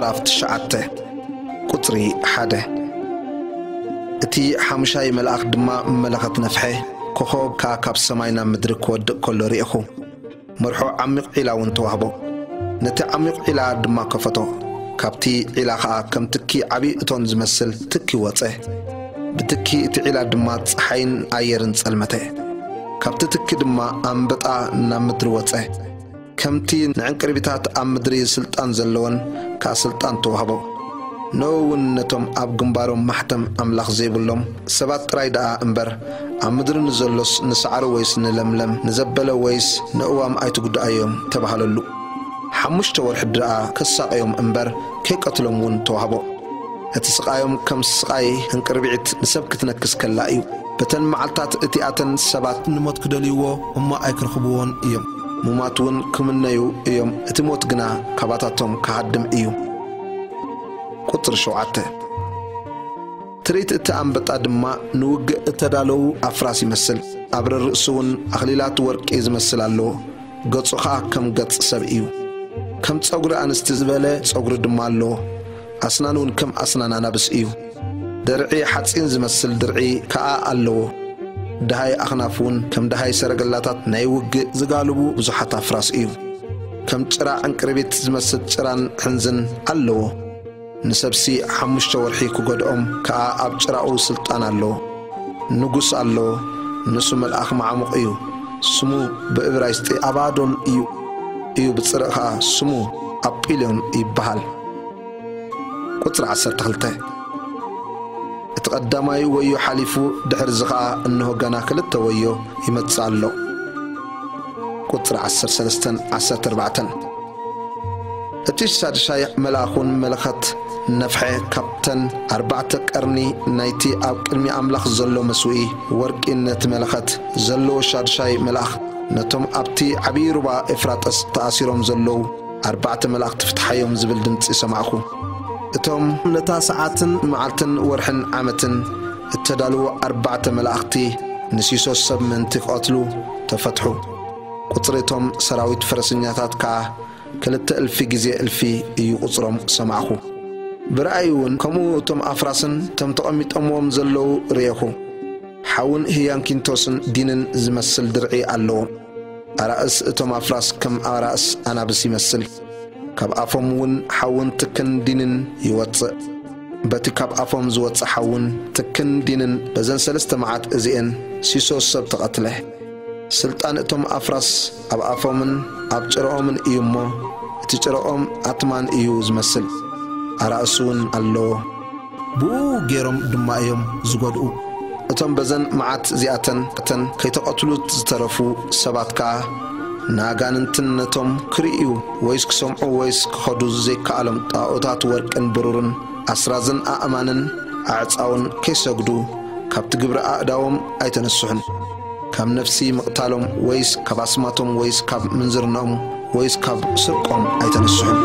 ምዕራፍ 9 ቁጥሪ 1 እቲ ሓሙሻይ መልአኽ ድማ መለኸት ነፍሐ ኮኸብ ካብ ሰማይና ምድሪ ክወድቕ ከሎ ርኢኹ መርሖ ዓሚቕ ዒላ እውን ተዋህቦ ነቲ ዓሚቕ ዒላ ድማ ከፈቶ ካብቲ ዒላ ኸኣ ከም ትኪ ዓብዪ እቶን ዝመስል ትኪ ወፀ ብትኪ እቲ ዒላ ድማ ፀሓይን ኣየርን ጸልመተ ካብቲ ትኪ ድማ ኣንበጣ ናብ ምድሪ ወፀ ከምቲ ንዕንቅርቢታት ኣብ ምድሪ ስልጣን ዘለወን ካብ ስልጣን ተዋህቦ ነውን ነቶም ኣብ ግንባሮም ማሕተም ኣምላኽ ዘይብሎም ሰባት ጥራይ ደኣ እምበር ኣብ ምድሪ ንዘሎስ ንሳዕሪ ወይስ ንለምለም ንዘበለ ወይስ ንእዋም ኣይትጉዳእዮም ተባሃለሉ ሓሙሽተ ወርሒ ደኣ ከሳቀዮም እምበር ከይቀትሎም እውን ተዋህቦ እቲ ስቃዮም ከም ስቃይ እንቅርቢዒት ንሰብ ክትነክስ ከላ እዩ በተን መዓልታት እቲኣተን ሰባት ንሞት ክደልይዎ እሞ ኣይክረኽብዎን እዮም ሙማት እውን ክምነዩ እዮም እቲ ሞት ግና ካባታቶም ካሃድም እዩ ቁጥሪ 7 ትርኢት እቲ ኣንበጣ ድማ ንውግእ እተዳለው ኣፍራስ ይመስል ኣብ ርእሱ እውን ኣኽሊላት ወርቂ ዝመስል ኣለዎ ገጹ ኸኣ ከም ገጽ ሰብ እዩ ከም ፀጉሪ ኣንስቲ ዝበለ ፀጉሪ ድማ ኣለዎ ኣስናኑ እውን ከም ኣስናን ኣናብስ እዩ ድርዒ ሓፂን ዝመስል ድርዒ ከኣ ኣለዎ ድሃይ ኣኽናፍ እውን ከም ድሃይ ሰረገላታት ናይ ውግእ ዝጋልቡ ብዙሓት ኣፍራስ እዩ ከም ጭራ ዕንቅርቢት ዝመስል ጭራን ሕንዝን ኣለዎ ንሰብሲ ሓሙሽተ ወርሒ ክጎድኦም ከኣ ኣብ ጭራኡ ስልጣን ኣለዎ ንጉስ ኣለዎ ንሱ መልአኽ ማዕሙቕ እዩ ስሙ ብዕብራይስጢ ኣባዶን እዩ ብፅርእ ኸኣ ስሙ ኣጲልዮን ይበሃል ቁጥሪ 12 እቲ ቀዳማይ ወዮ ሓሊፉ ድሕሪ እዚ ኸኣ እንሆ ገና ክልተ ወዮ ይመጽእ ኣሎ ቁጥሪ 13-14 እቲ ሳድሳይ መልአኹን መለኸት ነፍሐ ካብተን 4 ቀርኒ ናይቲ ኣብ ቅድሚ ኣምላኽ ዘሎ መስውኢ ወርቂ ነቲ መለኸት ዘለዎ ሳድሳይ መልአኽ ነቶም ኣብቲ ዓብዪ ሩባ ኤፍራጥስ ተኣሲሮም ዘለዉ 4 መላእኽቲ ፍትሓዮም ዝብል ድምፂ ሰማዕኹ እቶም ነታ ሰዓትን መዓልትን ወርሕን ዓመትን እተዳልዎ 4 መላእኽቲ ንሲሶስ ሰብ ምንቲ ክቐትሉ ተፈትሑ ቁፅሪ እቶም ሰራዊት ፈረሰኛታት ከዓ 2,000 ግዜ እልፊ እዩ ቁፅሮም ሰማዕኹ ብረኣይ እውን ከምኡ እቶም ኣፍራስን እቶም ተቐሚጦምዎም ዘለዉ ርየኹ ሓውን ህያንኪንቶስን ዲንን ዝመስል ድርዒ ኣለዎ ኣራእስ እቶም ኣፍራስ ከም ኣራእስ ኣናብስ ይመስል ካብ ኣፎም እውን ሓውን ትክን ዲንን ይወፅእ በቲ ካብ ኣፎም ዝወፅእ ሓውን ትክን ዲንን በዘን 3 መዓት እዚአን ሲሶስ ሰብ ተቐትለ ስልጣን እቶም ኣፍራስ ኣብ ኣፎምን ኣብ ጭረኦምን እዩ እሞ እቲ ጭረኦም ኣትማን እዩ ዝመስል ኣራእሱን ኣለዎ ብኡ ገይሮም ድማ እዮም ዝጎድኡ እቶም በዘን መዓት እዚኣተን ከይተቐትሉት ዝተረፉ ሰባት ከዓ ናጋንንትን ነቶም ክርእዩ ወይስ ክሰምዑ ወይስ ክኸዱ ዘይከኣሎም ጣዖታት ወርቅን ብሩርን ኣስራዝን ኣእማንን ኣዕፃውን ከይሰግዱ ካብቲ ግብሪ ኣእዳዎም ኣይተነስሑን ካብ ነፍሲ ምቕታሎም ወይስ ካብ ኣስማቶም ወይስ ካብ ምንዝርነኦም ወይስ ካብ ስርቆም ኣይተነስሑን